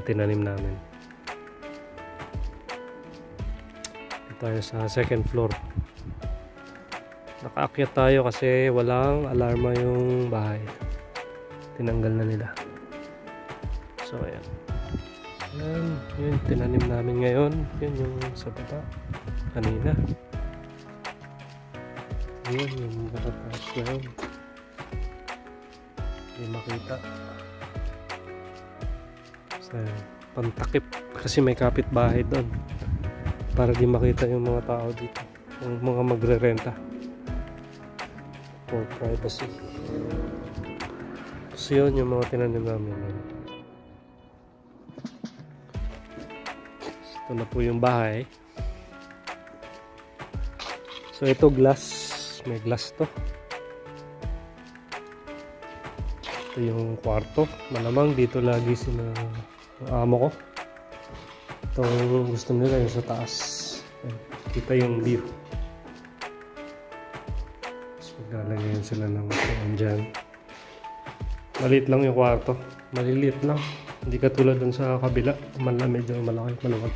tinanim namin. Dito tayo sa second floor. Nakaakyat tayo kasi walang alarma yung bahay. Tinanggal na nila. So ayan. Ayan, yun tinanim namin ngayon. Yun yung sa baba kanina. Yun yung nakataas na yun. Hindi makita. So, pantakip kasi may kapitbahay doon para di makita yung mga tao dito, yung mga magre-renta for privacy. So yun yung mga tinanim namin. Ito na po yung bahay. So ito glass, may glass to. Ito yung kwarto. Malamang dito lagi sila amo ko. Itong gusto nila yung sa taas. Kita yung view. So maglalagyan sila ng upuan dyan. Maliit lang yung kwarto. Maliliit lang. Hindi katulad dun sa kabila. Medyo malaki, maluwag.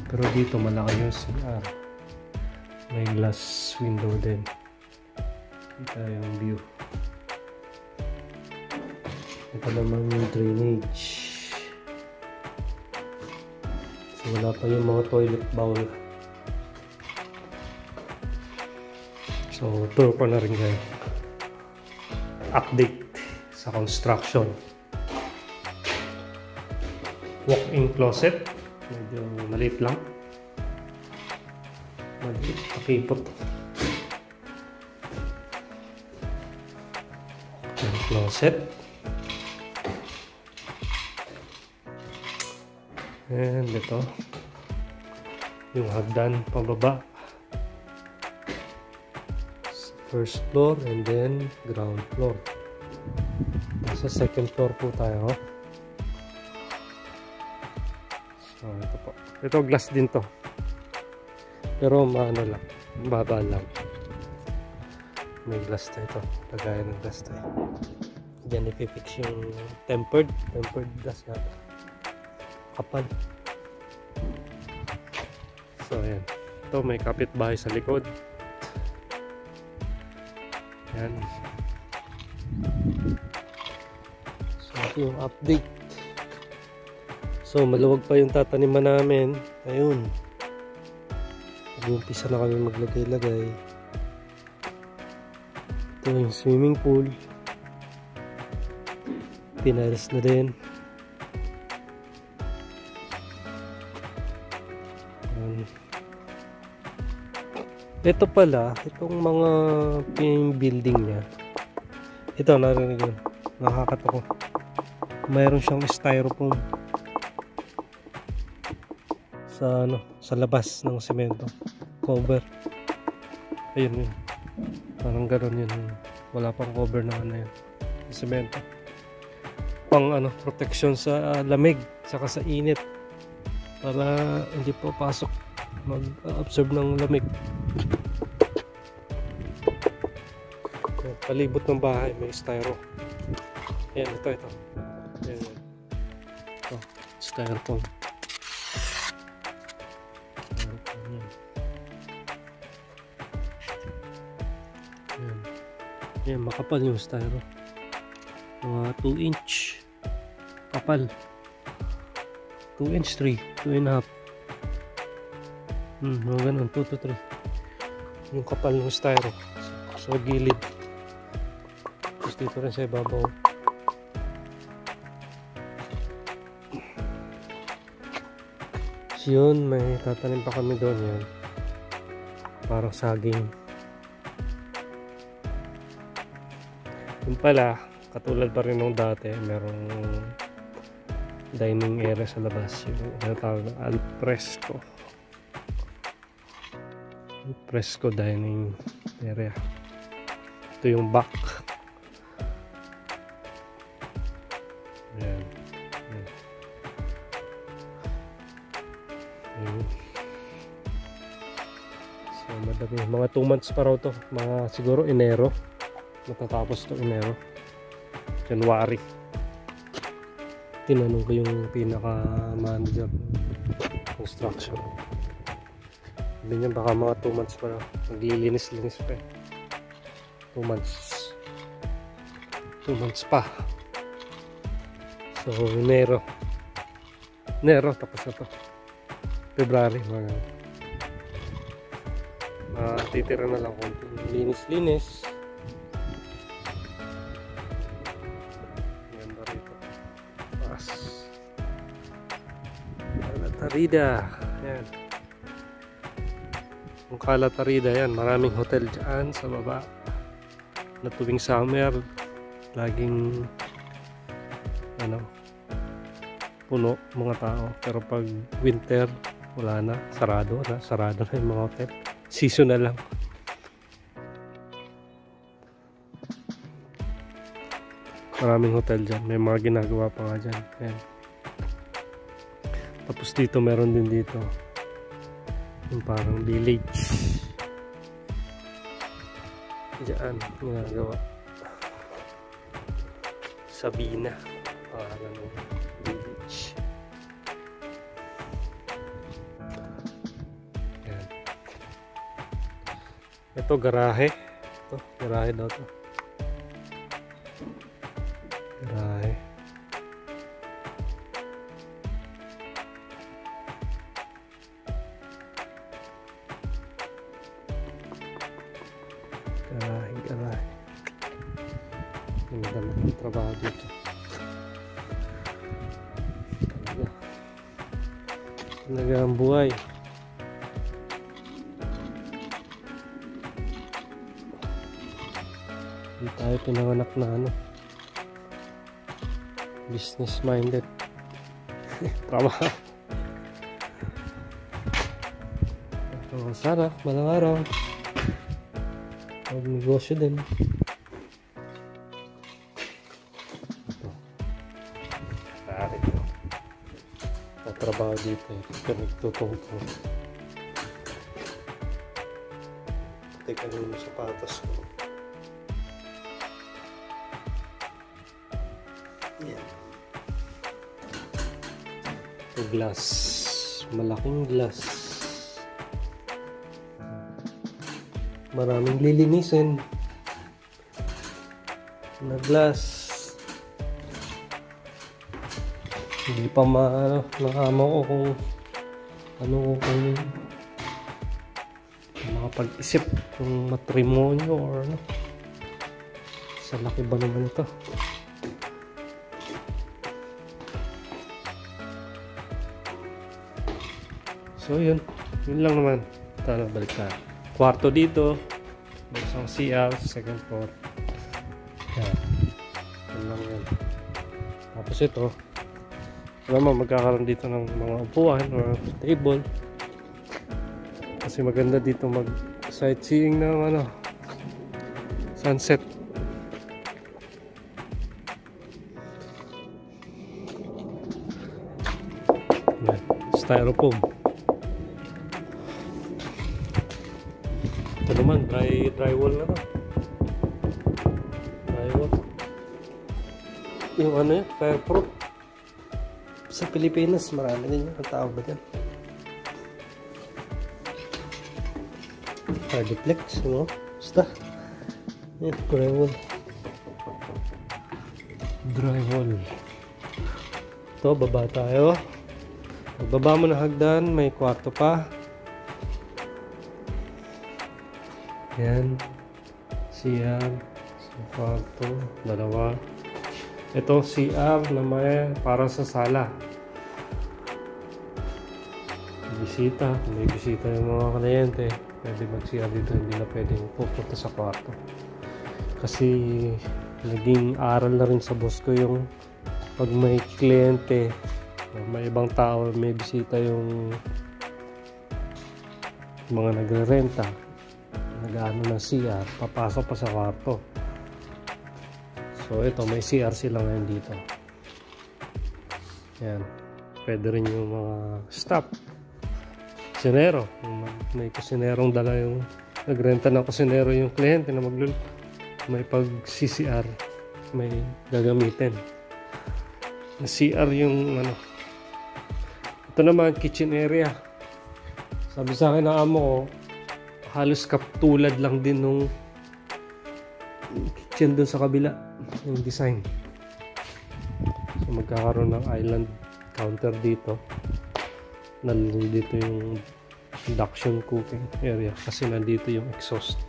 Pero dito malaki yung CR. May glass window din. Kita yung view. Ito naman yung drainage. So wala pa yung mga toilet bowl. So tour ko na rin kayo. Update sa construction. Walk-in closet. Medyo maliit lang. Maliit. Pakipot. Walk-in closet. And ito yung hagdan pababa, first floor and then ground floor. Sa second floor po tayo. So ito po, ito glass din to pero maano lang, baba lang. May glass na ito, lagayan ng glass tayo. Diyan ipifix yung tempered glass natin, kapal. So ayan, ito may kapitbahay sa likod. Ayan. So ito yung update. So maluwag pa yung tataniman namin. Ayun, mag-umpisa na kami maglagay-lagay. Ito yung swimming pool, pinares na din. Ito pala, itong mga building niya. Ito, narinig yun. Nakakatawa. Mayroon siyang styrofoam sa sa labas ng semento. Cover. Ayun yun. Parang gano'n yun. Wala pang cover na yun. Semento. Pang protection sa lamig, saka sa init. Para hindi po pasok mag-absorb ng lamig. Palibot ng bahay may styro. Ayan, ito. Ayan. Ito, styrofoam. Ayan. Ayan, makapal yung styro. Mga 2 inch kapal. 2 inch 3, 2.5. Mga ganun, 2 to 3 yung kapal ng styro sa gilid. Tapos dito rin sa ibabaw. So yun, may tatanim pa kami doon yan. Parang saging. Yun pala, katulad pa rin nung dati, merong dining area sa labas. Yung tawag na alfresco. Fresco dining area. Ito yung back. Ayan. So madami, mga 2 months pa raw to, mga siguro Enero matatapos to. Enero, January. tinanong ko yung pinaka-manager ng construction. Sabi niya baka mga 2 months pa, maglilinis-linis pa eh. 2 months. 2 months pa. So, Enero tapos na to. February, titira na lang konti. Linis-linis. Ganda rito. Pas. Calatarida. Ayan. Yung Calatarida yan. Maraming hotel dyan sa baba. Na tuwing summer, laging puno mga tao. Pero pag winter, wala na. Sarado na yung mga hotel. Seasonal lang. Maraming hotel dyan. May mga ginagawa pa nga dyan. Ayan. Tapos dito, meron din dito yung parang village. Diyan ginagawa. Sabina. Pangalan ng village. Ayan. Ito garahe. Ito, garahe daw to. Garahe. Garahe. Ang dami ng trabaho dito. Talaga ang buhay. Hindi tayo pinanganak na business minded. Trabaho. Sana malang araw mag-negosyo din. Ito. Tatrabaho dito. Nagtutungtong. Teka nyo yung sapatos ko. Yan. Ito glass. Malaking glass. Maraming lilinisin na glass. Hindi pa nakama ko kung makapag-isip kung matrimonyo or sa laki ba naman ito. So yun lang naman. Tara, balik tayo. Kwarto dito, isang CR, second floor. Yan. Yan lang yan. Tapos ito, alam mo, magkakaroon dito ng mga upuan or table. Kasi maganda dito mag sightseeing ng sunset. Yan. Styrofoam. Ito naman, drywall na to. Drywall. Yung yan, fireproof. Sa Pilipinas, marami din yung tawag ba dyan? Hardiplex, basta. Yan, drywall. Drywall. Ito, baba tayo. Magbaba mo na hagdan, may kwarto pa. Yan. CR. Kwarto. Dalawa. Ito CR na may para sa sala. Bisita. Kung may bisita yung mga kliyente, pwede mag-CR dito. Hindi na pwedeng pupunta sa kwarto. Kasi naging aral na rin sa boss ko yung pag may kliyente, may ibang tao, may bisita yung mga nagre-renta, nag-ano ng CR, papasok pa sa kwarto. So ito, may CR sila ngayon dito. Yan. Pwede rin yung mga staff. Kusinero. May kusinerong dala yung nagrenta ng kusinero yung kliyente na may pag-CCR may gagamitin. CR yung ano. Ito naman kitchen area. Sabi sa akin ng amo ko, halos katulad lang din nung kitchen dun sa kabila, yung design. So magkakaroon ng island counter dito. Nandito yung induction cooking area kasi nandito yung exhaust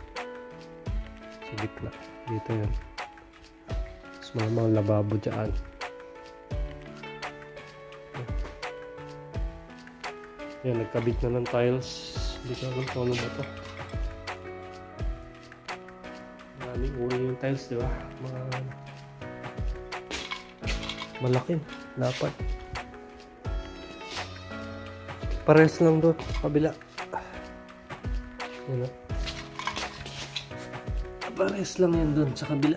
sa gitna. Dito yun. Tapos mga lababo dyan. Yan, nagkabit na ng tiles. Hindi ko alam kung ano ba ito. Maraming uri yung tiles, di ba? Malaki. Dapat. Parehas lang doon. Kabila. Yan o. Parehas lang yan doon sa kabila.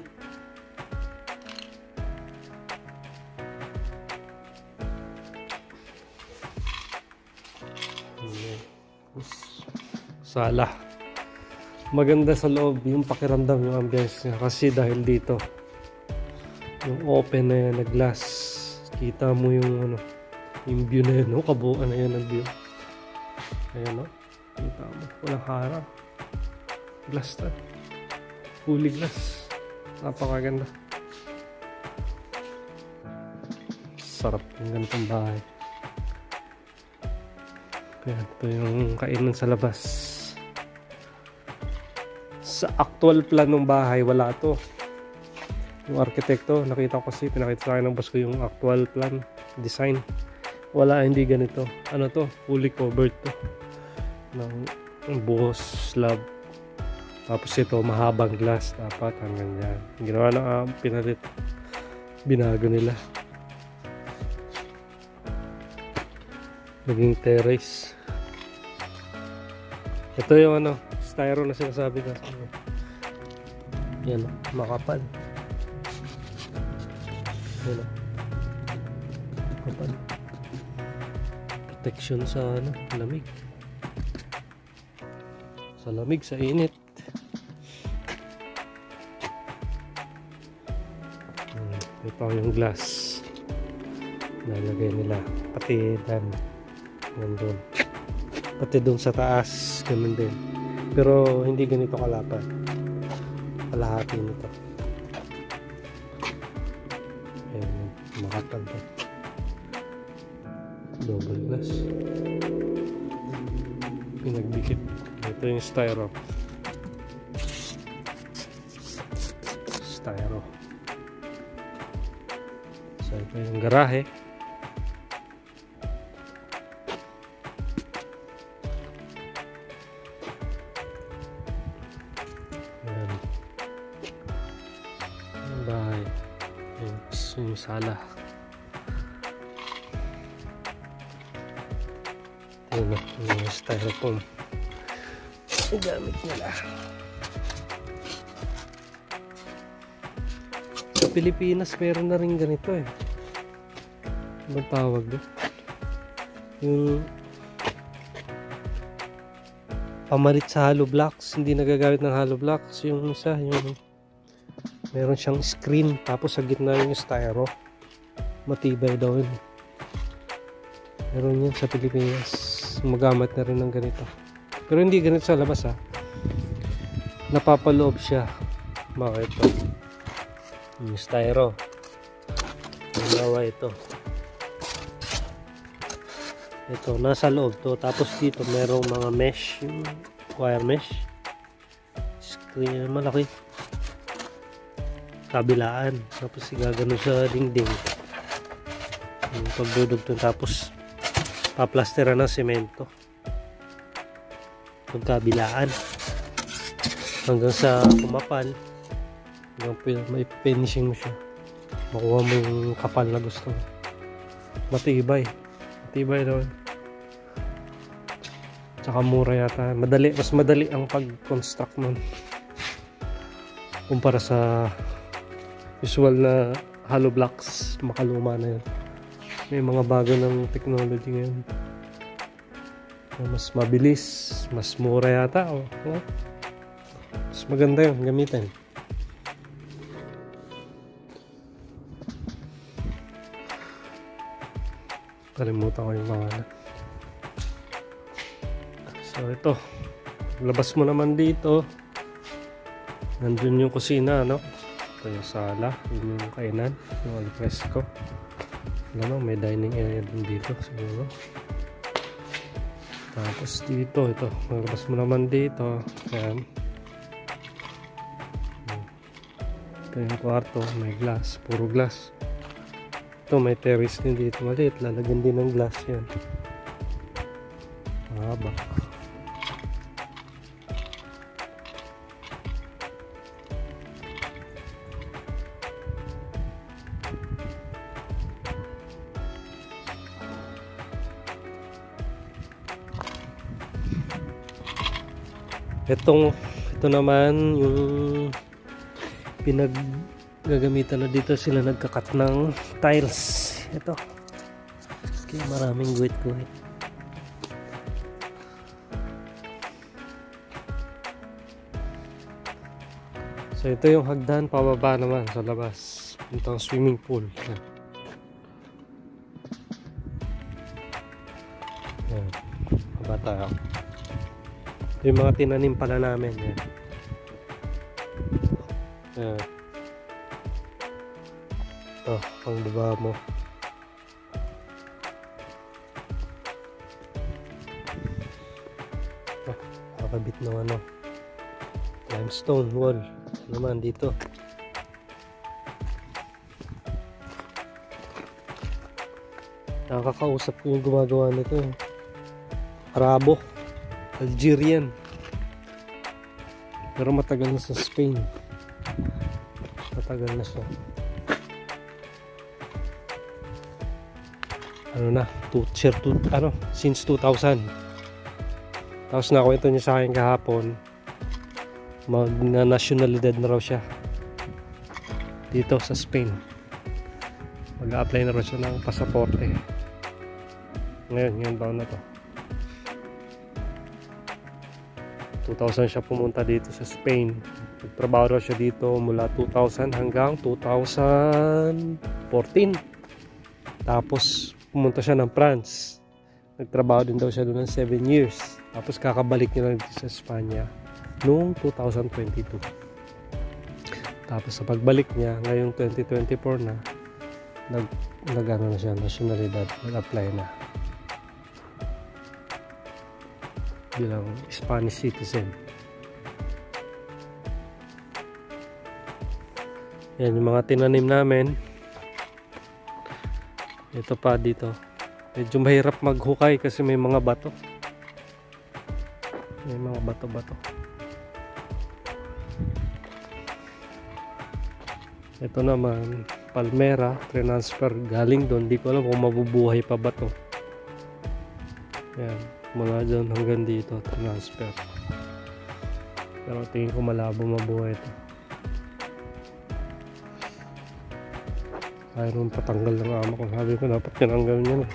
Sala. Maganda sa loob yung pakiramdam, yung ambience niya kasi dahil dito yung open na yan na glass, kita mo yung ano, yung view na yun, kabuuan na yan ang view. Ayan o, kita mo, walang harang, glass na, fully glass, napakaganda. Sarap yung ganitong bahay. Kaya ito yung kainan sa labas. Sa actual plan ng bahay, wala to. Yung arkitekto, nakita ko kasi, pinakita sa akin ng boss ko yung actual plan, design. Wala, hindi ganito. Ano to? Fully covered to. Ng buhos, slab. Tapos ito, mahabang glass. Dapat hanggang dyan. Ginawa na pinalit. Binago nila. Naging terrace. Ito yung ano, styro na sinasabi ko. Yan, makapal. Yan, makapal. Protection sa ano, lamig. Sa lamig, sa init. Ito yung glass. Nalagay nila. Pati dan. Nandun. Pati doon sa taas. Ganun din. Pero hindi ganito kalapad. Kalahati nito. Ayan. Makapal to. Double glass. Pinagdikit. Ito yung styro. Styro. So ito yung garahe. Ayan. Yung bahay. Yung sala. Ayan na. Yung styrofoam. Yung gamit nila. Sa Pilipinas meron na rin ganito eh. Anong tawag doon? Yung pamalit sa hollow blocks. Hindi nagagamit ng hollow blocks. Yung isa, yung meron siyang screen tapos sa gitna yung styro. Matibay daw yun. Meron yan sa Pilipinas. Magamit na rin ng ganito. Pero hindi ganito sa labas ha. Napapaloob siya. Bakit ito? Yung styro. Yung lawa ito. Ito, nasa loob to. Tapos dito merong mga mesh. Yung wire mesh. Screen malaki. Kabilaan. Tapos igagano sa dingding. Yung pagdudugtong. Tapos paplasteran ng semento. Pagkabilaan. Hanggang sa kumapal. Hanggang may finishing mo siya. Makuha mo yung kapal na gusto mo. Matibay. Matibay daw. Tsaka mura yata. Madali. Mas madali ang pag-construct nun. Kumpara sa usual na hollow blocks. Makaluma na yun. May mga bago ng technology ngayon. Mas mabilis. Mas mura yata. Mas maganda yun. Gamitin. Kalimutan ko yung pangalan. So ito, labas mo naman dito, nandun yung kusina, no? Ito yung sala, yun yung kainan, yung alfresco. Alam mo, may dining area din dito siguro. Tapos dito, ito, labas mo naman dito, yan. Ito yung kwarto, may glass, puro glass. Ito, may terrace din dito, maliit, lalagyan din ng glass yan. Mahaba. Ito naman yung pinaggagamitan na dito sila nagkakat ng tiles. Ito. Kaya maraming guhit-guhit. So ito yung hagdan pababa naman sa labas. Puntang swimming pool. Yan. Baba tayo. Yung mga tinanim pala namin. Yan. Yan. Ito, pang baba mo. Ito, nakakabit ng ano, limestone wall. Naman dito. Nakakausap ko yung gumagawa nito. Arabo. Algerian. Pero matagal na sa Spain. Matagal na siya. Ano na? Since 2000. Tapos nakwento niya sa akin kahapon. Mag-nationalidad na raw siya. Dito sa Spain. Mag-a-apply na raw siya ng pasaporte. Ngayon ba na to? 2000 siya pumunta dito sa Spain. Nagtrabaho raw siya dito mula 2000 hanggang 2014. Tapos pumunta siya ng France. Nagtrabaho din daw siya doon ng 7 years. Tapos kakabalik niya lang dito sa Espanya noong 2022. Tapos sa pagbalik niya ngayong 2024 na nag-ano na siya, nationalidad, nag-apply na bilang Spanish citizen. Yan yung mga tinanim namin. Ito pa dito. Medyo mahirap maghukay kasi may mga bato. May mga bato-bato. Ito naman, palmera, transfer galing doon. Di ko alam kung mabubuhay pa ba to. Yan. Mula dyan hanggang dito transfer, pero tingin ko malabo mabuhay ito. Kaya nung patanggal ng amo ko, sabi ko dapat tinanggal niya na.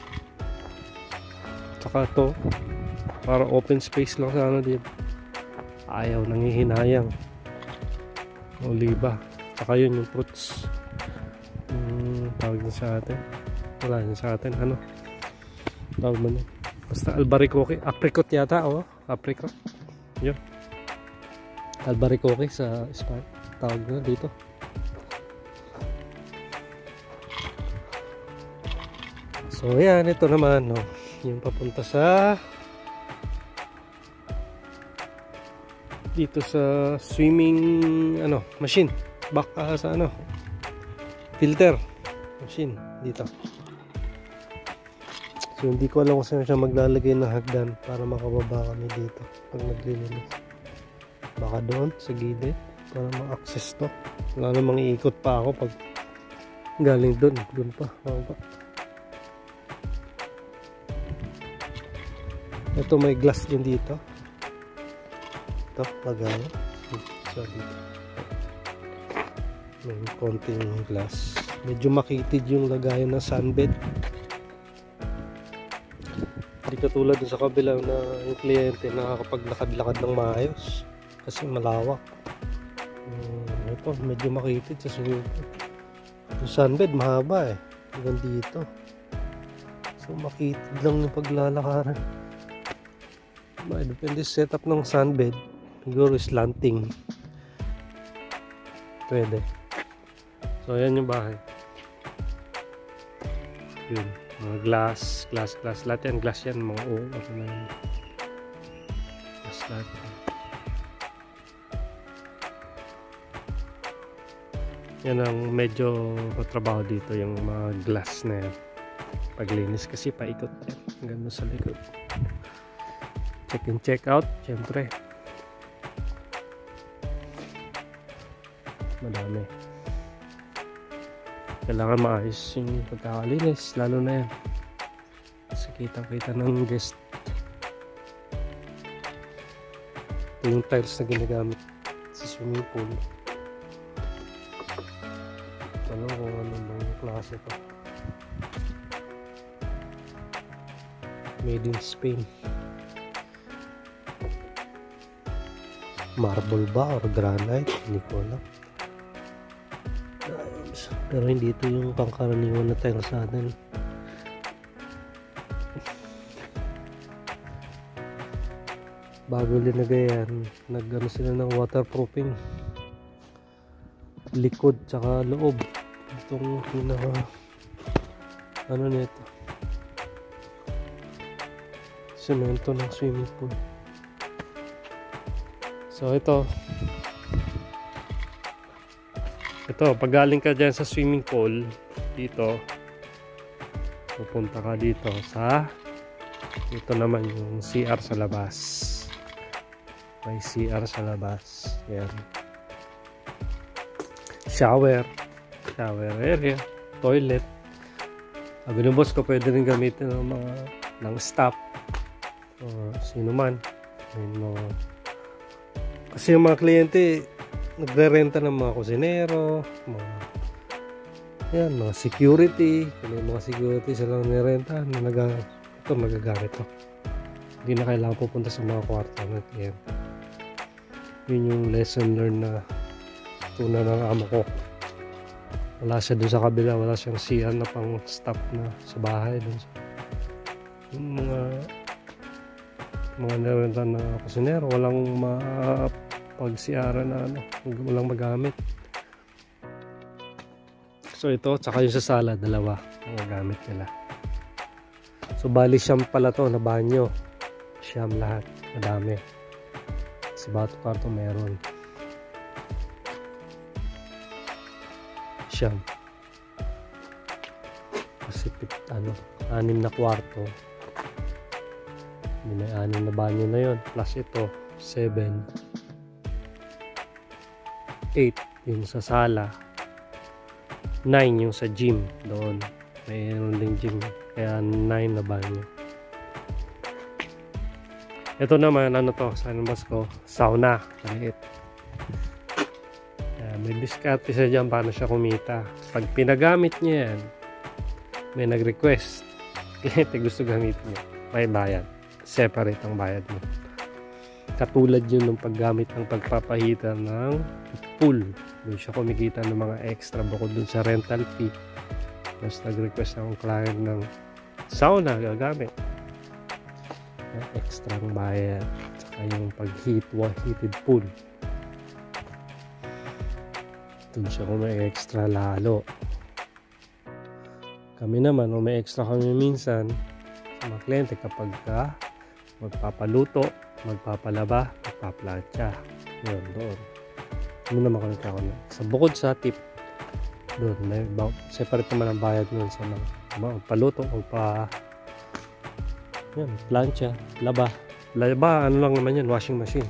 Tsaka ito para open space lang sana dito, ayaw, nangihinayang. Oliba, tsaka yun yung fruits, tawag niya sa atin, wala niya sa atin, ano tawag mo niya? Basta albaricoque, apricot yata, apricot. Yun. Albaricoque sa Espanya. Tawag na dito. So, yan. Ito naman, no. Yung papunta sa dito sa swimming, machine. Baka sa, filter. Machine. Dito. So hindi ko alam kung saan siya maglalagay ng hagdan para makababa kami dito pag naglilinis. Baka doon sa gilid para ma-access to. Wala namang iikot pa ako pag galing doon. Doon pa. Ito may glass din dito. Ito, lagayan. So dito. May konting glass. Medyo makitid yung lagayan ng sunbed. Hindi katulad dun sa kabila na yung kliyente nakakapaglakad-lakad ng maayos kasi malawak. Ito medyo makitid sa swimming pool. Yung sunbed mahaba hanggang dito. So makitid lang yung paglalakaran. Depende sa setup ng sunbed. Siguro slanting. Pwede. So ayan yung bahay. Yun. Mga glass. Lahat yan. Glass yan. Mga ano na yun. Glass lahat. Yan ang medyo matrabaho dito. Yung mga glass na yan. Paglinis kasi paikot yan. Hanggang sa likod. Check in, check out. Siyempre. Madami. Kailangan maayos yung pagkakalinis. Lalo na yan. Kasi kitang-kita ng guest. Ito yung tiles na ginagamit sa swimming pool. Ano kung ano bang klase ito. Made in Spain. Marble ba or granite? Hindi ko alam. Pero hindi ito yung pangkaraniwan na tiles sa atin. Bago linagay yan, nag-ano sila ng waterproofing. Likod tsaka loob. Itong pinaka ano nito. Semento ng swimming pool. So ito pag galing ka dyan sa swimming pool dito, pupunta ka dito sa ito naman yung CR sa labas. May CR sa labas. Yan. Shower area, toilet. Sabi ng boss ko, pwede rin gamitin ng staff o sino man. Kasi yung mga kliyente nagre-renta ng mga kusinero, mga security. Kung may mga security silang nirenta, ito magagamit to. Hindi na kailangan pupunta sa mga kwarto ng kliyente. Yun yung lesson learned na tuna ng amo ko. Wala siya dun sa kabila, wala siyang CR na pang staff na sa bahay dun sa yung mga nirenta na kusinero, walang pag-CR na walang magamit. So ito, tsaka yung sa sala, dalawa ang magamit nila. So bali siyam pala to na banyo. Siyam lahat, madami. Sa bato kwarto meron. Siyam. Kasi 6 na kwarto. May 6 na banyo na yon. Plus ito, 7. 8 yung sa sala. 9 yung sa gym doon. Mayroon ding gym. Kaya 9 na banyo. Ito naman, sa labas ko, sauna. Maliit. May diskarte siya dyan paano siya kumita. Pag pinagamit niya yan, may nag-request. Kliyente gusto gamitin niya. May bayad. Separate ang bayad mo. Katulad yun ng paggamit ng pagpapahita ng pool. Doon siya kumikita ng mga extra bukod dun sa rental fee. Mas nag-request ng client ng sauna gagamit. Extra ang bayad. Saka yung heated pool. Doon siya kung may extra lalo. Kami naman, kung may extra kami minsan sa mga kliyente kapag magpapaluto, magpapalaba, magpaplansya. Yun, doon. Ano naman kami kakunan. Sa bukod sa tip, doon, may separate naman ang bayad doon sa mga paluto, plansya, laba. Laba, ano lang naman yan, washing machine.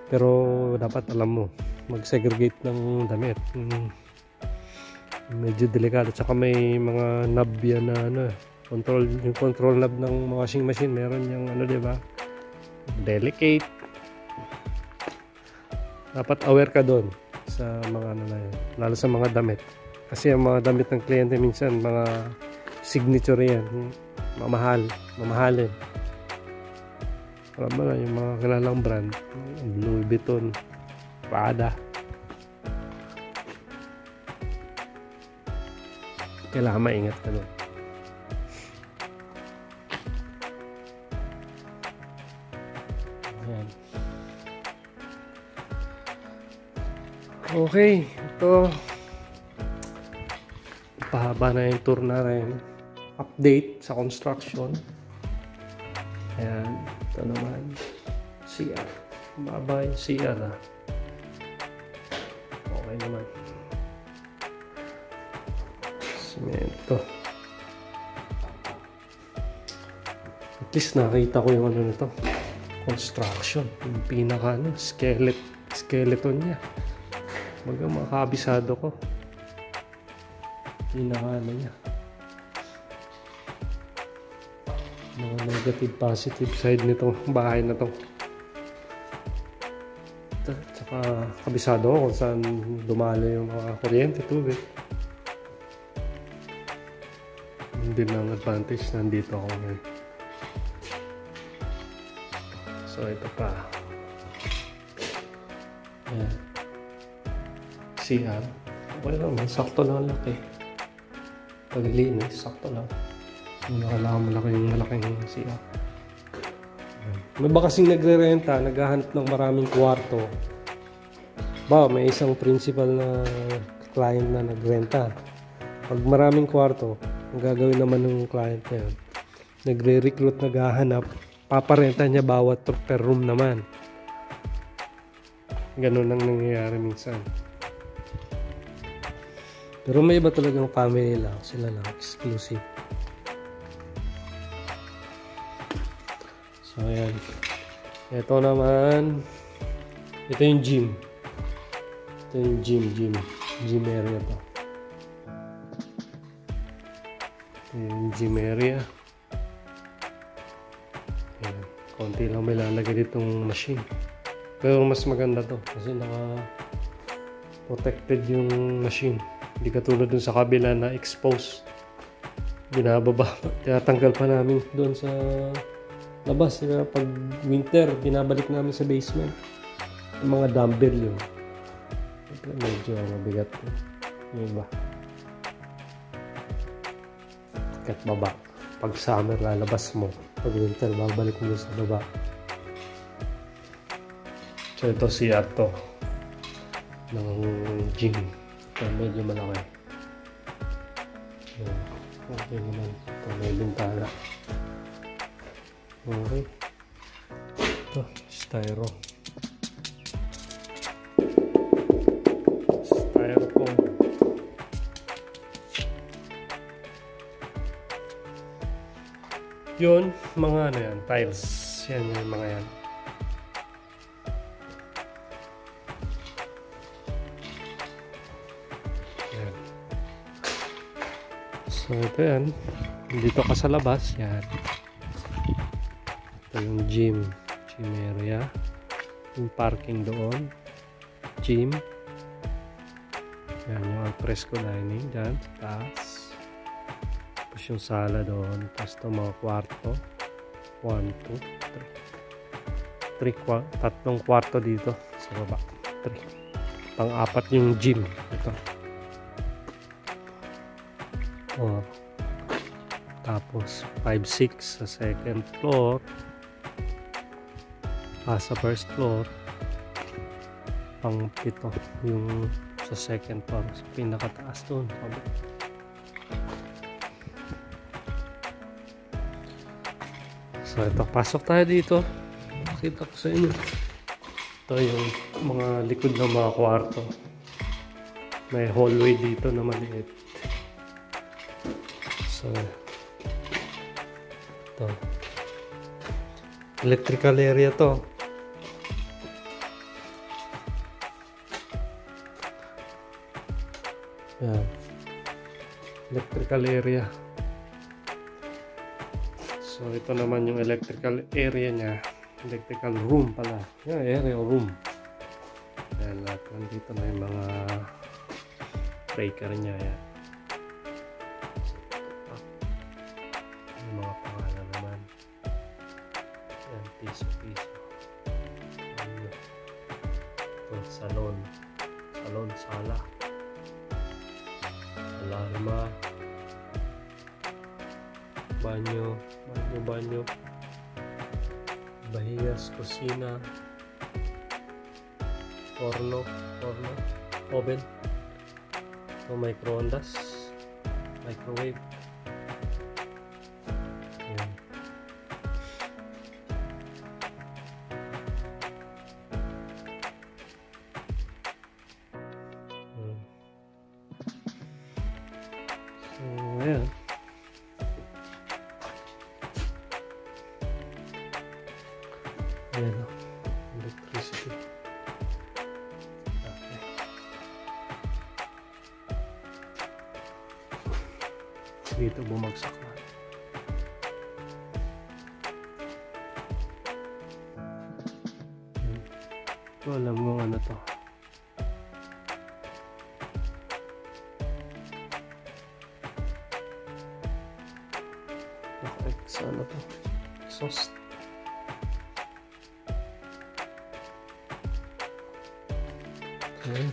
Pero dapat alam mo, mag-segregate ng damit. Medyo delikado. Tsaka may mga knob yan na yung control knob ng washing machine. Meron yung diba? Delicate. Dapat aware ka doon sa mga na yan. Lalo sa mga damit. Kasi ang mga damit ng kliyente minsan, mga signature yan. Mamahalin. Alam mo na, yung mga kilalang brand. Louis Vuitton. Prada. Kailangan maingat ka doon. Ayan. Okay, ito pahaba na yung tour na rin. Update sa construction. Ayan, ito naman CR. Baba yung CR ha. Okay naman. Semento. At least nakita ko yung ano nito. Construction. Yung pinaka skeleton niya. Makabisado ko. Pinaka niya. Mga negative positive side nitong bahay na to. Tsaka kabisado ko kung saan dumalo yung mga kuryente, tubig. Hindi lang advantage, nandito ako ngayon. So ito pa. Ayan. CR. Okay lang, sakto lang laki. Paglinis, sakto lang. Yung malaking CR. May ba kasing nagre-renta, naghahanap ng maraming kwarto. May isang principal na client na nagrenta. Pag maraming kwarto, ang gagawin naman ng client na yun, nagre-recruit, naghahanap, paparenta niya bawat per room naman. Ganun ang nangyayari minsan. Pero may iba talagang family lang, sila lang, exclusive. So ayan, ito naman, ito yung gym. Ito yung gym area to. Ito yung gym area. Ayan, konti lang may lalagay ditong machine. Pero mas maganda to kasi naka-protected yung machine. Hindi katulad dun sa kabila na exposed. Binababa, tinatanggal pa namin doon sa labas. Pag winter, binabalik namin sa basement. Yung mga dumbbell yun. Medyo mabigat yun. Yung iba. Kat baba. Pag summer, lalabas mo. Pag winter, babalik mo sa baba. So ito CR to. Ng gym. Ito medyo malaki. Okay naman. Ito may bintana. Okay. Ito, styrofoam. Yun, mga ano yan, tiles. Yan yung mga yan. Yan. So ito yan. Dito ka sa labas. Yan. Ito yung gym area. Yung parking doon. Gym. Yan yung alfresco dining dyan sa taas. Tapos yung sala doon. Tapos ito mga kwarto. 1, 2, 3. Tatlong kwarto dito sa baba. 3. Pang-apat yung gym. Ito. Oh. Tapos 5, 6 sa second floor. Sa first floor. Pang-7 yung sa second floor. Sa pinakataas doon. So ito, pasok tayo dito. Makita ko sa inyo. Ito yung mga likod ng mga kwarto. May hallway dito na maliit. So ito. Electrical area to. Yan. Electrical area. So ito naman yung electrical area niya. Electrical room pala. Yan, area o room. Ayan, lahat nandito na yung mga breaker niya. Yan. Yung mga pangalan naman. Yan, piso-piso. Ito, salon. Salon, sala. Alarma. Banyo. bahiyas, kusina, horno, oven, so microondas, microwave. Ayan. So ayan. Ayan o, electricity. Okay. Dito bumagsak na. Ito alam mo ano to. Okay, sa ano to? Exhaust. Ayan.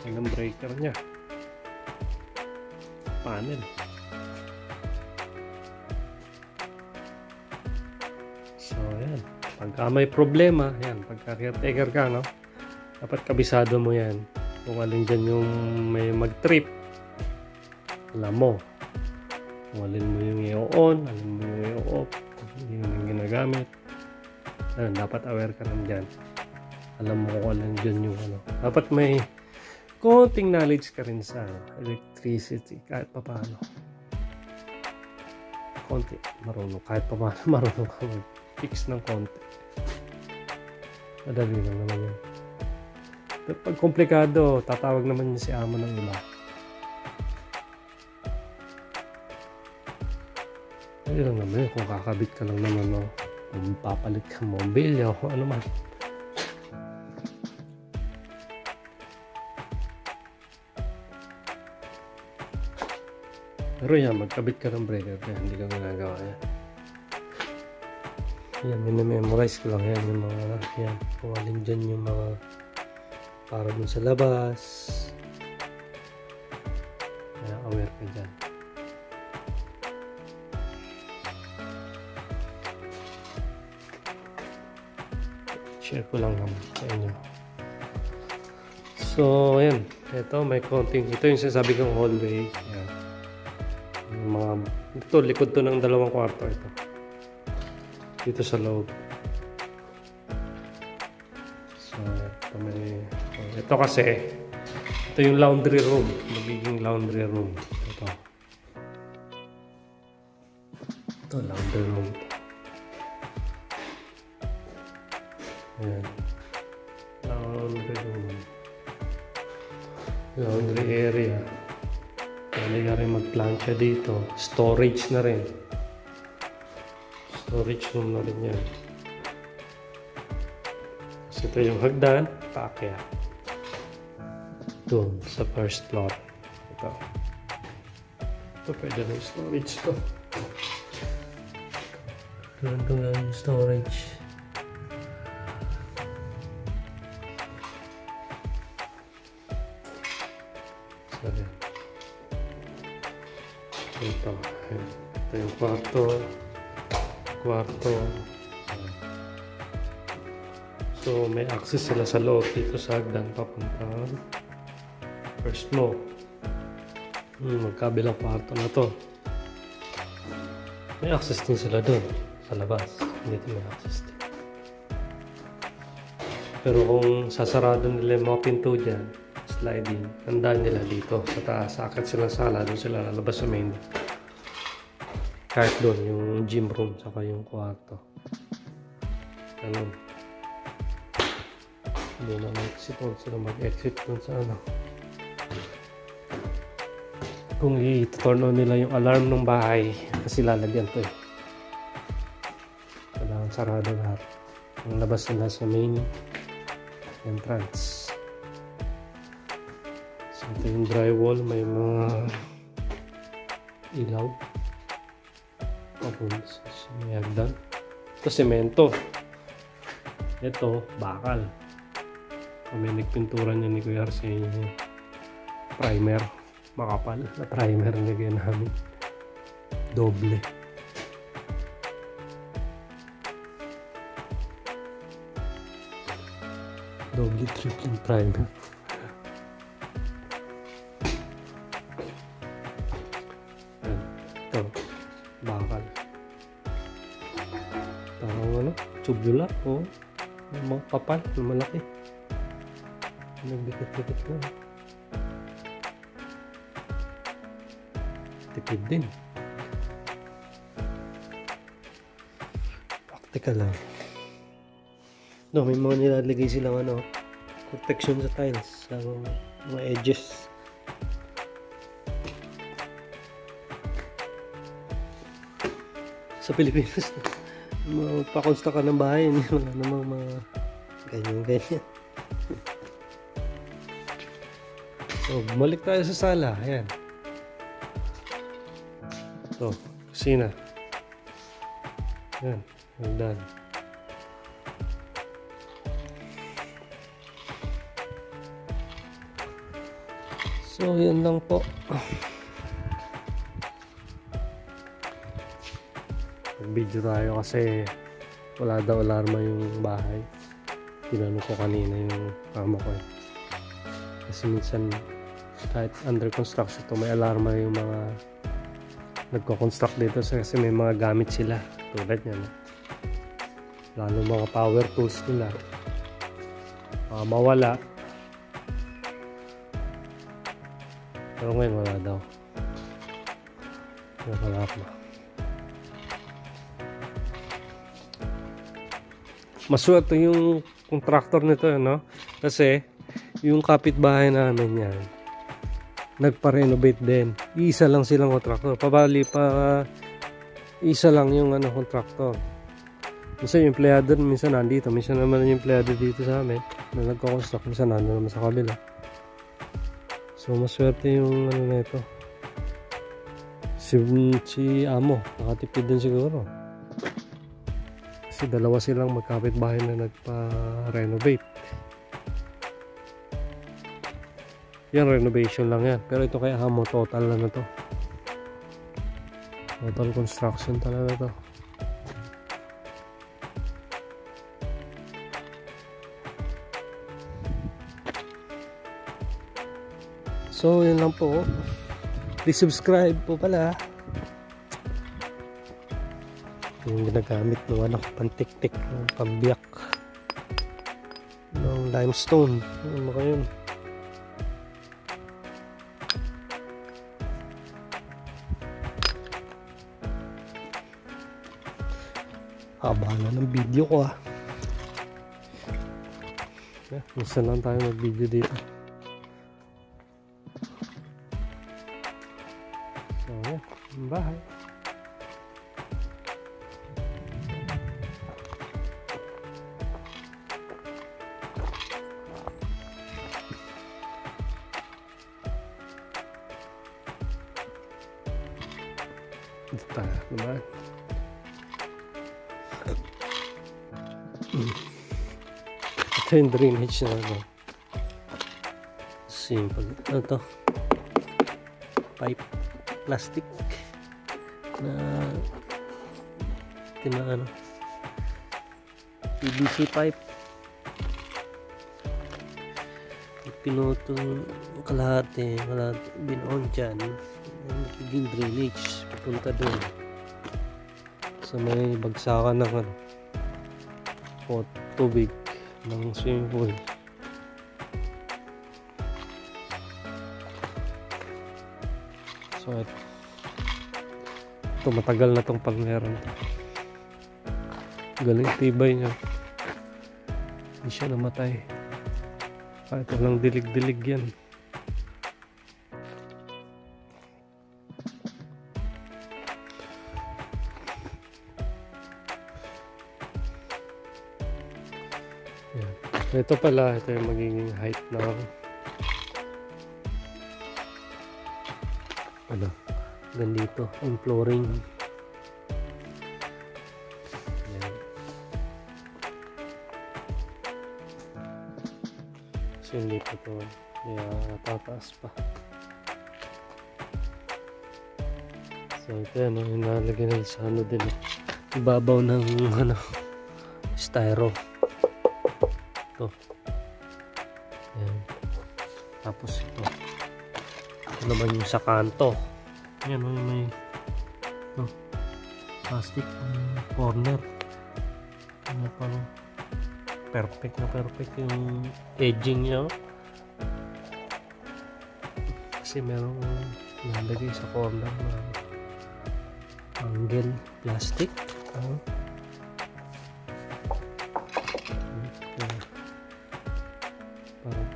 Ayan ang breaker nya. Panel. So ayan. Pagka may problema, yan, pagka caretaker ka, no? Dapat kabisado mo yan. Kung alin dyan yung may mag-trip, alam mo. Kung alin mo yung i-on, alin mo yung i-off, yun yung ginagamit. Ayan, dapat aware ka naman dyan. Alam mo kung alin dyan yung ano. Dapat may konting knowledge ka rin sa electricity, kahit pa paano. Konti, marunong, kahit pa paano, marunong ka mag-fix ng konti. Madali lang naman yun. Pag komplikado, tatawag naman niya si amo ng iba. Madali lang naman yun, kung kakabit ka lang naman, no? Kung papalit ka mobilya o ano man. Pero yan, magkabit ka ng breaker kaya hindi ka ginagawa yan. Yan, minimemorize ko lang yan yung mga, yan, kung alin dyan yung mga para dun sa labas. Kaya aware ka dyan. Share ko lang naman sa inyo. So, ayan. Ito, may konting, ito yung sinasabi kong hallway. Yan. Yung mga, ito, likod to ng 2 kwarto ito. Dito sa loob. So, ito may, ito kasi, ito yung laundry room. Magiging laundry room. Ito. Ito, laundry room. Ayan. Laundry room. Laundry area. Pwede ka rin mag-plancha dito. Storage na rin. Storage room na rin yan. So, ito yung hagdan. Paakyat. Doon sa first floor. Ito. Ito pwede rin storage to. Doon yung storage. Sorry. Ito yung kwarto. So may access sila sa loob dito sa hagdan papunta first floor. Magkabilang kwarto na to. May access din sila doon sa labas. Dito may access din. Pero kung sasarado nila yung mga pinto dyan, sliding, tandaan nila dito sa taas. Akit sila sala, doon sila lalabas sa main. Kahit doon, yung gym room, saka yung kwarto. Ganun. Hindi na mag-exit doon sila mag-exit doon sa ano. Kung i-turn on nila yung alarm ng bahay, kasi lalagyan to eh. Kailangan sarado lahat. Ang labas nila sa main entrance. So ito yung drywall, may mga ilaw. Tapos may hagdan. Ito semento. Ito bakal. Kami nagpintura niya ni Kuya Arsenio. Primer. Makapal na primer na lagyan namin. Doble. Double tripling primer. Ito, bakal. Parang ano, tubular o mga kapal na malaki. Nagdikit-dikit na. Tipid din. Practical lang. No, may mga nilalagay silang ano, protection sa tiles, sa mga edges. Sa Pilipinas, magpa-construct ka ng bahay, wala namang mga ganyan-ganyan. So, bumalik tayo sa sala. Ayan. Ito, kusina. Ayan, hagdan. So, yan lang po. Mag-video tayo kasi wala daw alarma yung bahay. Tinanong ko kanina yung kama ko eh. Kasi minsan kahit under construction to, may alarma yung mga nagko-construct dito kasi may mga gamit sila. Tulad yan. Lalo mga power tools nila. Mawala. Pero ngayon wala daw. Wala pa. Maswerte yung contractor nito, no? Kasi yung kapitbahay namin yan, nagpa-renovate din. Isa lang silang contractor. Isa lang yung contractor. Minsan yung empleyado, minsan nandito. Minsan naman yung empleyado dito sa amin na nagko-construct. Minsan nandito naman sa kabila. So, maswerte yung na ito. Si Amo, nakatipid din siguro. Kasi dalawa silang magkapit-bahay na nagpa-renovate. Yan, renovation lang yan. Pero ito kay Amo, total na to. Total construction talaga to. So, yun lang po. Please subscribe po pala. Yung ginagamit ng pantik-tik, pambiyak ng limestone. Ano ba yun? Haba na ng video ko ah. Minsan lang tayo mag-video dito. Bahay. Ito tayo naman. Ito yung drainage na ano. Simple. Ano to? Pipe. Plastic. Na PVC pipe, pinutong kalahati binoon dyan, nagiging drainage papunta doon sa may bagsakan ng tubig ng swimming pool. So ito matagal na tong pagmeron. Galing tibay niya. Hindi siya namatay. Kahit walang dilig-dilig yan. Yan. Ito pala, ito yung magiging height ng ganito ang flooring. Yan. So hindi pa ito tataas pa. So ito yan, inalagay na sa din ibabaw ng styro. Ito Tapos ito naman yung sa kanto. Yan, may plastic corner. Ano pa, perfect na perfect yung edging niya. Kasi merong nalagay sa corner na angle plastic. Parang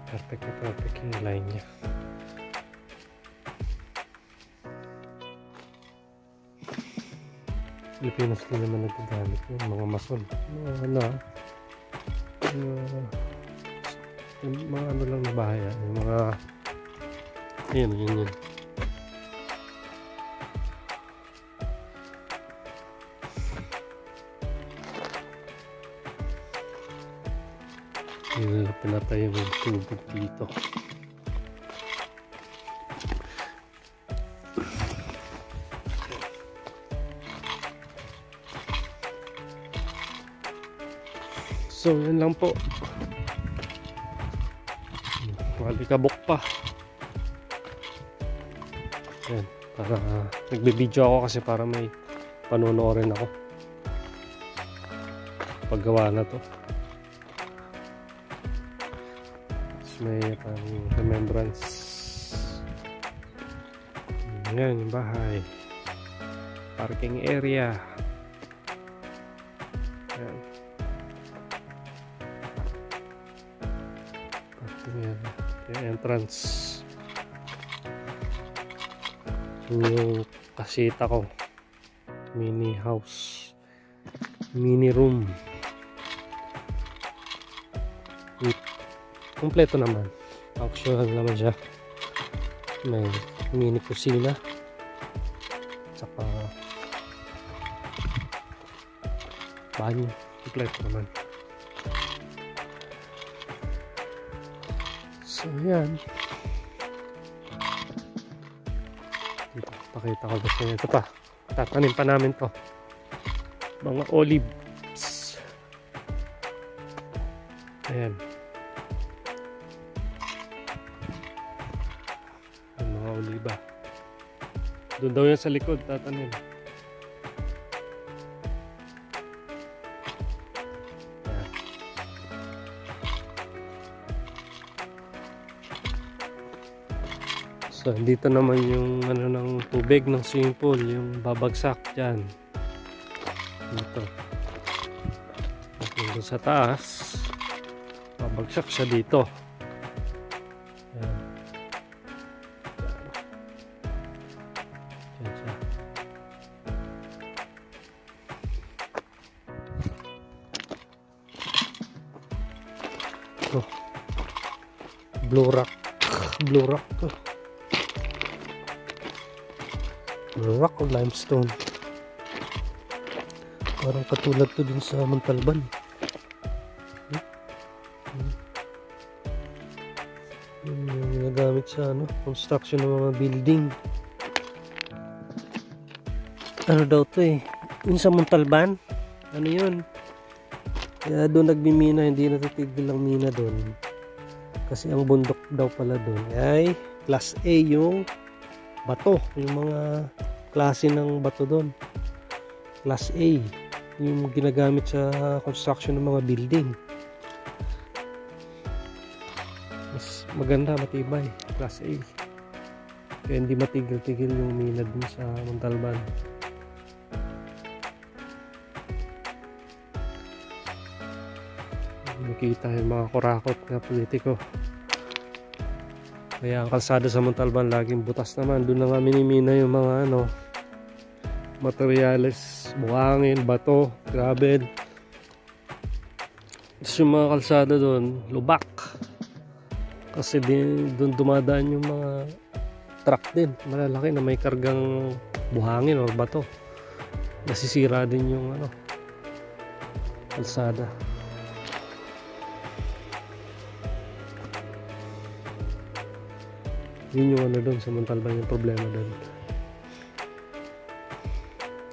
perfect na perfect yung line niya. Pilipinas din naman nagagamit yung mga mason, mga ano lang na bahay, yung mga yun. Yung pinatay yung tubig dito. So yun lang po. Malikabok pa. Yan, para nagbe-video ako kasi para may panonoorin ako paggawa na to. Tapos may remembrance. Yan yung bahay, parking area. Yan. Yung entrance, yung kasita ko, mini house, mini room, kompleto naman, functional naman siya. May mini kusina, saka banyo, kompleto naman. So yan, dito pakita ko gusto nyo. Ito pa, tatanim pa namin to, mga olives. Ayan, yung mga oliba doon daw yan sa likod tatanim. So dito naman yung ano ng tubig ng swimming pool, yung babagsak dyan dito. Dito sa taas, babagsak siya dito. Yan. Yan siya. Ito, blue rock to. Rock o limestone, parang katulad to dun sa Montalban. Yung ginagamit sa construction ng mga building. Ano daw to yun sa Montalban, ano yun, kaya doon nagmimina, hindi natitigil ang mina doon kasi ang bundok daw pala doon ay class A yung bato, yung mga klase ng bato doon. Class A yung ginagamit sa construction ng mga building. Mas maganda, matibay, class A. Kaya hindi matigil-tigil yung mina dun sa Montalban. Nakita yung mga kurakot na politiko. Kaya ang kalsada sa Montalban laging butas naman. Doon na nga minimina yung mga materyales, buhangin, bato, gravel. Tapos yung mga kalsada doon, lubak. Kasi doon dumadaan yung mga truck din, malalaki na may kargang buhangin o bato. Nasisira din yung kalsada. Yun yung doon sa Montalban, yung problema doon.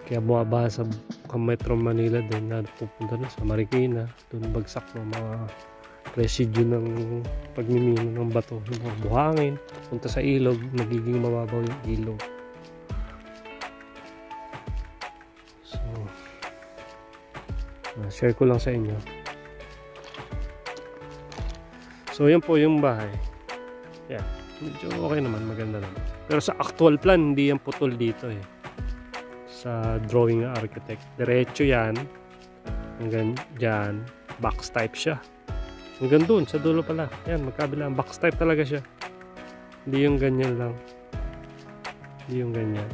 Kaya bumabaha sa Metro Manila din na pupunta na sa Marikina, doon bagsak ng mga residue ng pagmimino ng bato, yung mga buhangin punta sa ilog, nagiging mababaw yung ilog. So share ko lang sa inyo. So yan po yung bahay. Yeah, medyo okay naman, maganda naman. Pero sa actual plan, hindi yan putol dito eh. Sa drawing ng architect, diretso yan hanggang dyan, box type siya hanggang dun sa dulo pala. Yan, magkabila, box type talaga siya, hindi yung ganyan lang, hindi yung ganyan,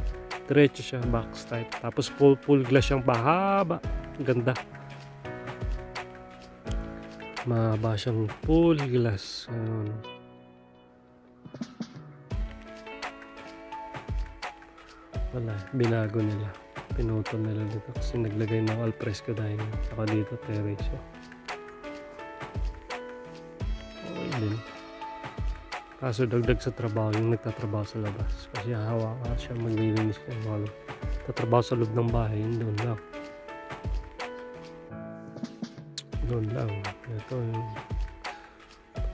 diretso siya, box type. Tapos full glass siyang bahaba, ganda, mahaba siyang full glass. Ayun. Wala, binago nila, pinutol nila dito kasi naglagay ng alfresco dining, saka dito terrace. Okay din, kaso dagdag sa trabaho yung nagtatrabaho sa labas, kasi hawa ka siya, maglilinis ng mga tatrabaho sa loob ng bahay, doon lang ito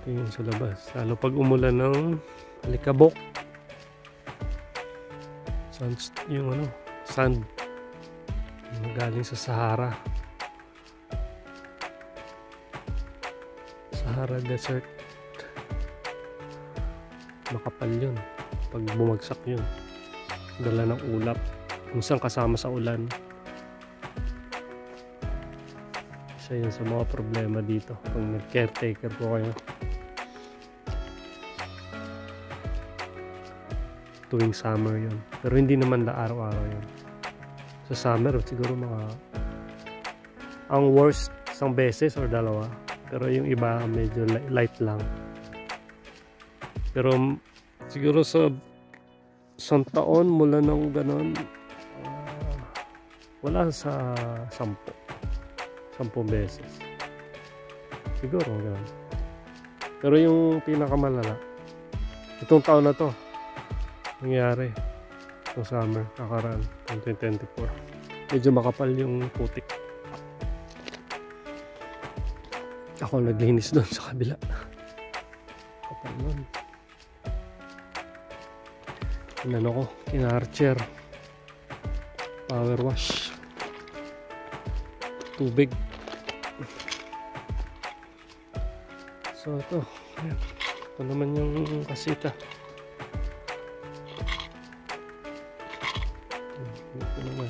yung sa labas, lalo pag umulan ng alikabok, yung sand galing sa Sahara Desert, makapal yun pag bumagsak yun, dala ng ulap, minsan kasama sa ulan. Isa yun sa mga problema dito pag nag-caretaker po kayo tuwing summer yun, pero hindi naman araw-araw yun. Sa summer siguro ang worst isang beses or dalawa, pero yung iba medyo light lang. Pero siguro sa isang taon mula nang ganon, wala sa 10 beses siguro ganon. Pero yung pinakamalala itong taon na to nangyari itong summer, kakaraan 2024, medyo makapal yung putik. Ako naglinis doon sa kabila, kapal nun. Inano ko, kina-archer, power wash, tubig. So ito naman yung kasita. Ito naman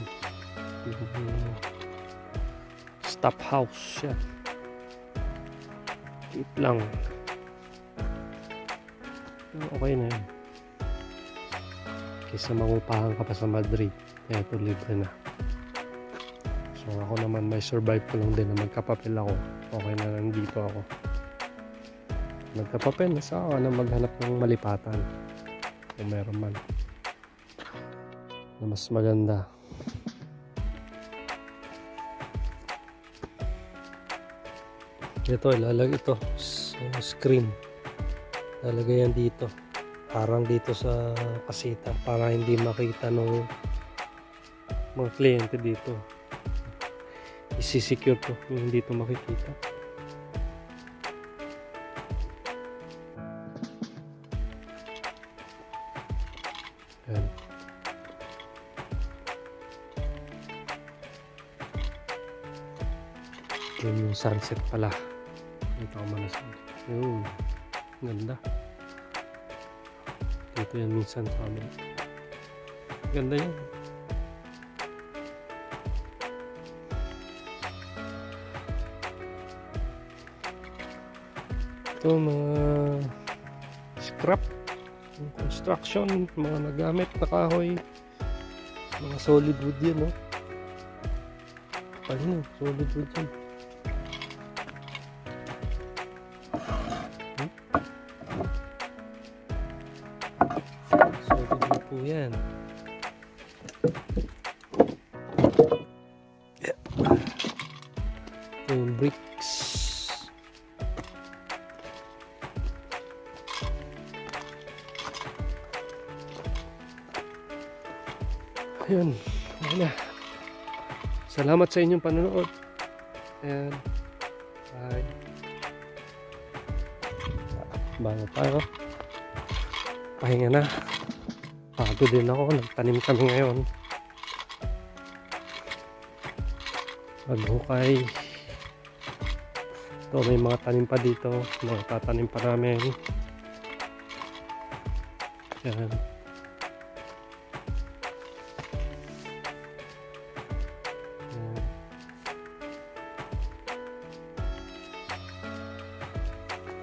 yung stop house yan, liit lang, okay na yun kaysa mangupahan ka pa sa Madrid. Kaya ito libre na. So ako naman may survive ko lang din na magkapapel ako, okay na nandito ako nagkapapel, nasa ako na maghanap ng malipatan kung meron man na mas maganda. Ito ilalagay ito screen, lalagay yan dito, parang dito sa kasita, para hindi makita ng mga kliyente dito. Isi-secure to, hindi to makikita. Yan. Yan yung sunset pala. Ito ko manasin. Yun, ganda. Dito yan minsan sa amin. Ganda yan. Ito mga scrap, construction, mga nagamit na kahoy, mga solid wood yan, no? Paano, solid wood yan. Solid wood po yan. Ito yung bricks. Ayun, wala. Salamat sa inyong panonood. And bye. Bago tayo. Pahinga na. Pagod din ako. Nagtanim kami ngayon. Maghukay. Ito, may mga tanim pa dito. Mga tatanim pa namin. Yan.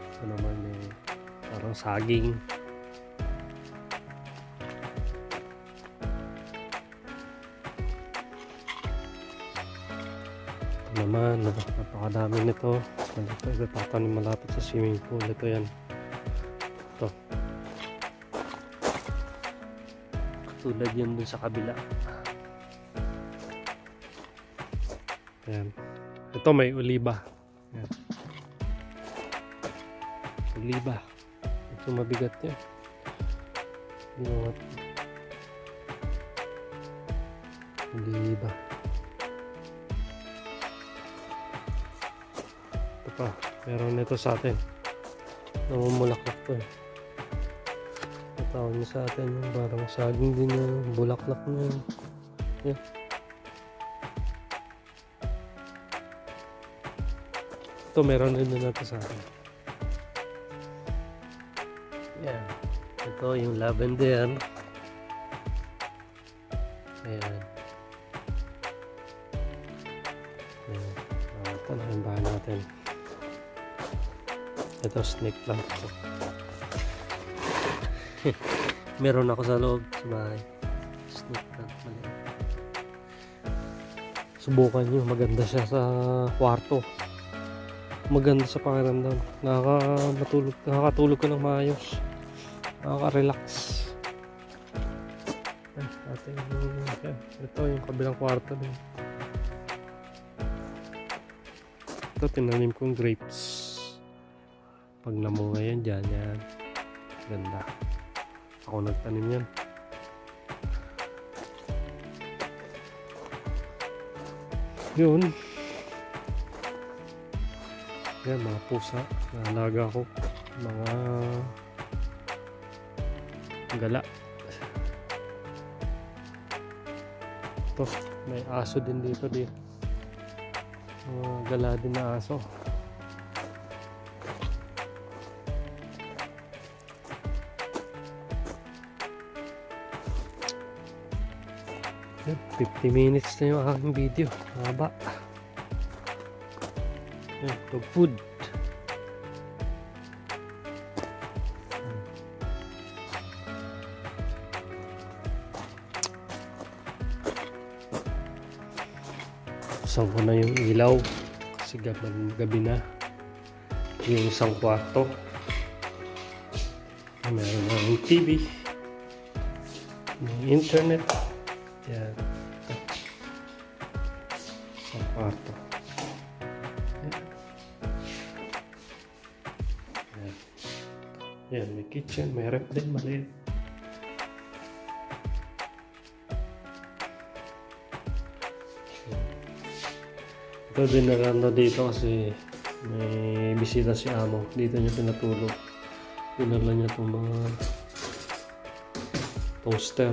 Ito naman eh, parang saging. Ito naman, napakadami nito. Ito tatanim malapit sa swimming pool. Ito yan. Ito. Tulad yun dun sa kabila. Ayan. Ito may oliba. Ayan. Oliba. Ito mabigat yan. Oliba. Ito pa. Meron nito sa atin. Namumulaklak to eh. Tawag niya sa atin yung parang saging din yung bulaklak na yun. Yan. Ito meron din na natin sa atin. Yan. Ito yung lavender. Ayan. Ayan. Ito na yung bahan natin. Ito snake plant. Meron ako sa loob sa bahay. Snake plant maliit. Subukan nyo, maganda siya sa kwarto. Maganda sa pakiramdam. Nakakatulog ka ng maayos. Nakaka-relax. Ito yung kabilang kwarto din. Ito tinanim kong grapes. Pag namunga yan dyan, yan. Ganda. Ako nagtanim yan. Yun. Yan, mga pusa. Naalaga ko. Mga gala. Ito, may aso din dito. Mga gala din na aso. 50 minutes na yung aking video. Haba. Dog food. Buksan ko na yung ilaw kasi gabi na. Yung isang kwarto. Meron na yung TV. May internet. Yan. Sa kwarto. Yan. Yan, may kitchen, may rep din, maliit. Ito din naganda dito kasi may bisita si amo. Dito niya pinatulog. Pinala niya itong mga toaster.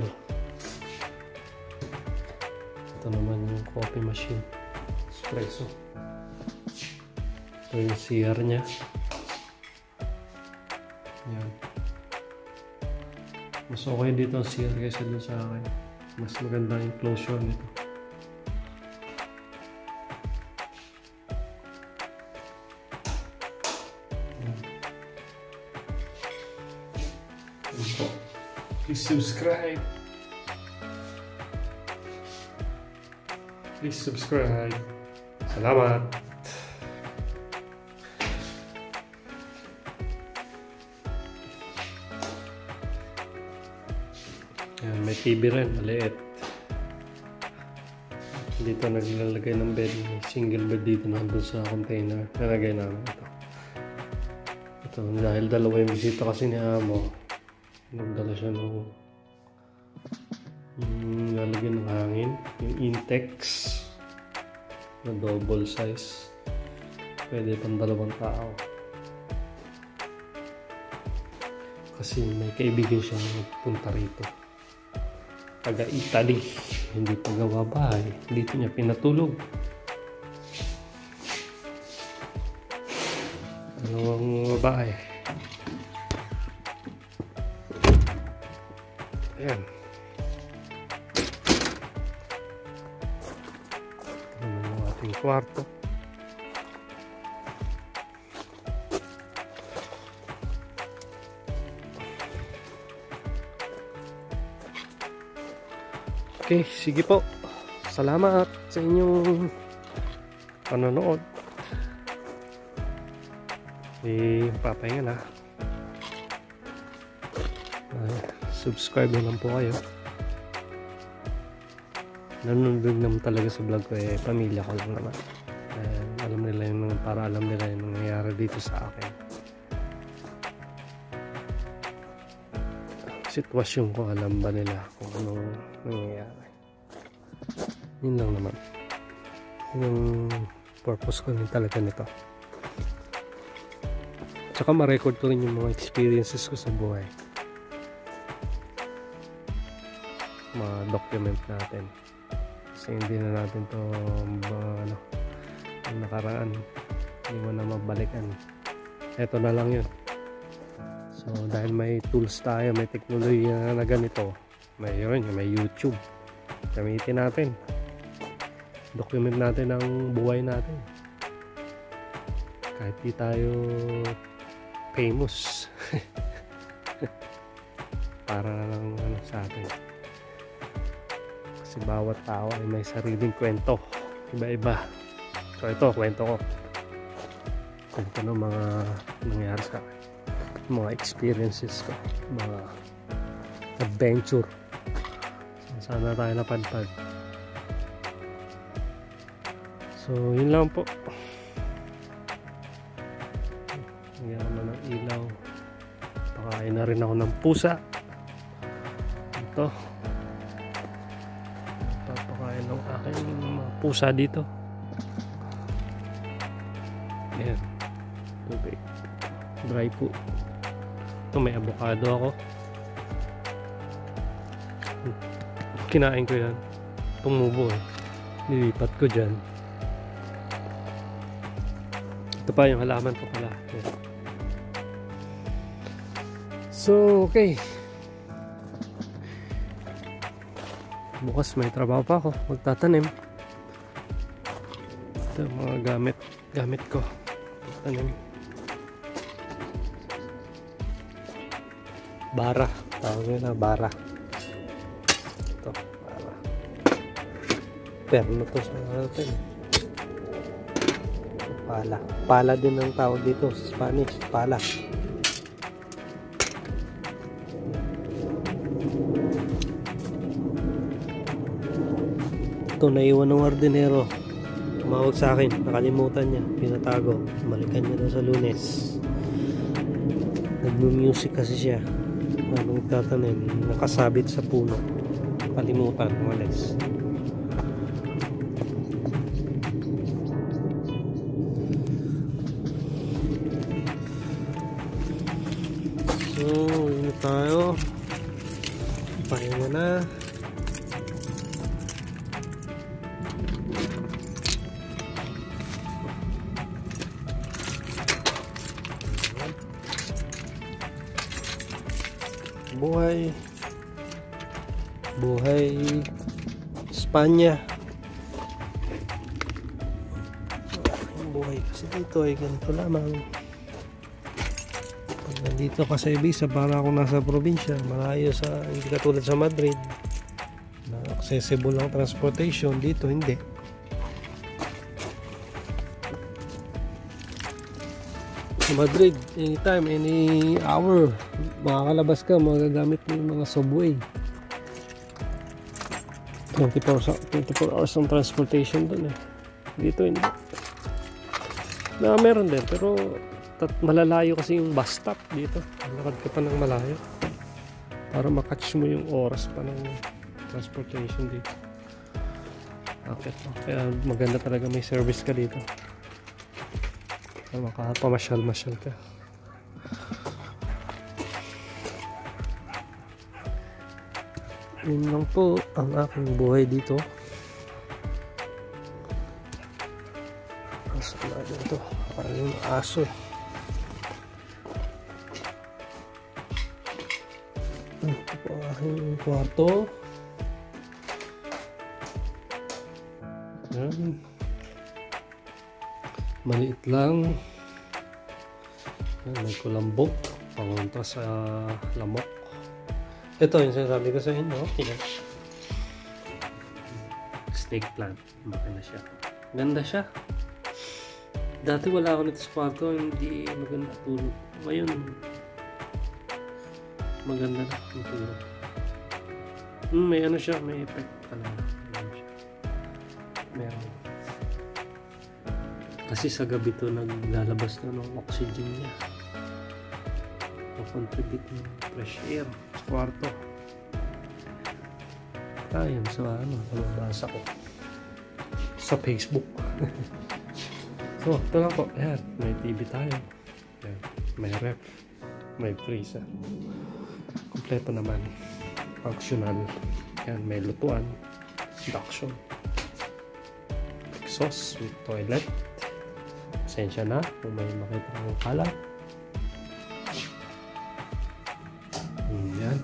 Ito naman yung coffee machine. Espresso. Ito yung CR niya. Yan. Mas okay dito ang CR kaysa doon sa akin. Mas maganda yung closure nito. Please subscribe. Please subscribe. Salamat. Ayan, may TV rin, maliit. Dito naglalagay ng bed. Single bed dito na doon sa container. Nalagay namin ito. Ito, dahil dalawa yung bisita kasi ni amo. Nagdala siya ng lalagyan ng hangin, yung Intex na double size, pwede pang 2 tao. Kasi may kaibigan siyang punta rito. Taga Italy. Hindi pa gawa bahay. Dito niya pinatulog. Dalawang babae. Ayan. Ito ang ating kwarto. Okay, sige po. Salamat sa inyong panonood. Papahinga na. Subscribe na lang po kayo. Nanonood naman talaga sa vlog ko pamilya ko lang naman. Alam nila yung para alam nila yung nangyayari dito sa akin. Sitwasyon ko, alam ba nila kung anong nangyayari. Yun lang naman. Yung purpose ko rin talaga nito. Tsaka ma-record ko rin yung mga experiences ko sa buhay. Ma-document natin. Kasi hindi na natin to yung nakaraan. Hindi mo na mabalikan. Eto na lang yun. So dahil may tools tayo, may teknolohiya na ganito, may YouTube. Gamitin natin. Document natin ang buhay natin. Kahit di tayo famous. Para lang sa atin. Kasi bawat tao ay may sariling kwento. Iba-iba. So ito, kwento ko. Kwento ng mga nangyari sa akin. Mga experiences ko, mga adventure. Sana tayo napadpad. So yun lang po. Nagyan naman ng ilaw. Pakain na rin ako ng pusa. Ito, papakain ng aking mga pusa dito. Ayan, tubig, dry food. Ito, may avocado ako. Kinain ko yan. Tumubo nilipat ko dyan. Ito pa yung halaman ko pala. Ayan. So okay, bukas may trabaho pa ako, magtatanim. Ito mga gamit ko, tanim. Bara, tawag nyo na bara. Ito, bara. Perno to sa natin. Pala. Pala din ang tawag dito sa Spanish. Pala. Ito, naiwan ng hardinero. Tumawag sa akin. Nakalimutan niya. Pinatago. Balikan niya daw sa Lunes. Nagmu-music kasi siya. Habang tatanim, nakasabit sa puno. Kalimutan, umalis. So, yun tayo. Pahinga na. Buhay Espanya. Buhay kasi dito ay ganito lamang. Pag nandito ka sa Ibiza, para ako nasa probinsya, malayo sa, hindi katulad sa Madrid na accessible ang transportation. Dito hindi. Sa Madrid, anytime, any hour, makakalabas ka, magagamit mo yung mga subway. 24 hours ang transportation doon Dito hindi. Meron din, pero malalayo kasi yung bus stop dito. Lakad ka pa ng malayo para makatch mo yung oras pa ng transportation dito. Okay. Kaya maganda talaga may service ka dito. Makapamasyal-masyal ka. Yun lang po ang aking buhay dito. Asa na dito? Parang yung aso. Ito po ang aking kwarto. Yan. Maliit lang. Yan, may kulambok. Pangunta sa lamok. Ito yung sinasabi ko sa inyo. Yan. Snake plant. Maganda siya. Ganda siya. Dati wala ako nito sa kwarto. Hindi maganda tulog. Ngayon, maganda na ang tulog. May ano siya. May effect talaga. Meron. Kasi sa gabi to naglalabas na ng oxygen niya. Contribute ng fresh air sa kwarto. Ayun sa ano, nabasa ko sa Facebook. So, ito lang po. Ayan, may TV tayo. Ayan, may ref. May freezer. Kompleto naman. Functional. Ayan, may lutuan. Induction. Exhaust with toilet. Pasensya na kung may makita ng kalat. Yan.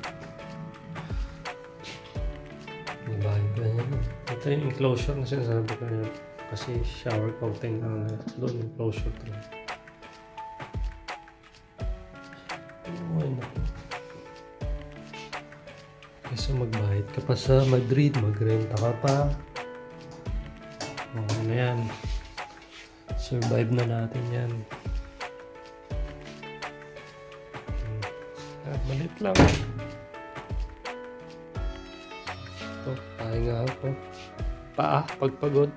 Dibahin ko yan. Ito yung enclosure na sinasabi ko yan. Kasi shower coating lang na doon enclosure to. Okay na po. Kasi magbahid ka pa sa Madrid, magrenta ka pa. Okay na yan. Survive na natin yan. Malit lang. Ito, pahinga ako. Paa, pagpagod.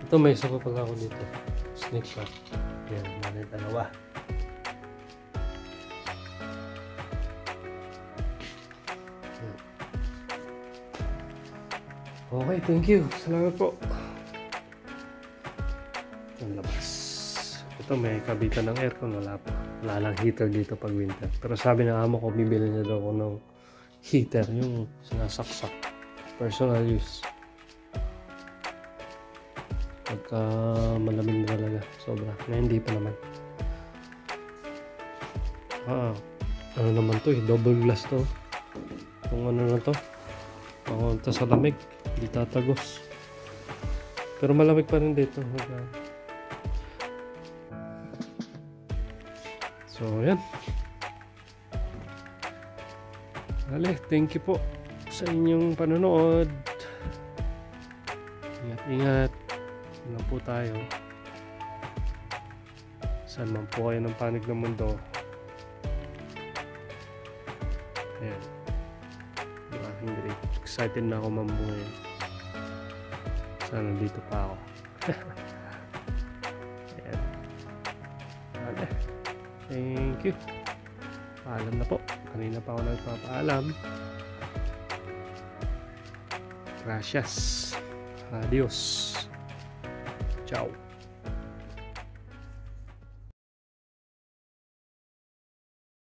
Ito, may isa pa pala ako dito. Snake trap. Yan, malit dalawa. Yan. Okay, thank you. Salamat po. Ang labas. Ito, may kabitan ng aircon. Wala pa. Wala lang heater dito pag winter. Pero sabi ng amo ko, bibili niya daw ako ng heater. Yung sinasaksak. Personal use. Pagka malamig na talaga. Sobra. Na hindi pa naman. Ano naman to eh. Double glass to. Kung ano na to. Pakunta sa lamig. Hindi tatagos. Pero malamig pa rin dito. So, yan. Ale, thank you po sa inyong panonood. Ingat-ingat. Ingat po tayo. Saan man po kayo ng panig ng mundo. Ayan. Excited na ako mamuhay. Sana dito pa ako. Ayan. Ale. Thank you. Paalam na po. Kanina pa ako nagpapaalam. Gracias. Adios. Ciao.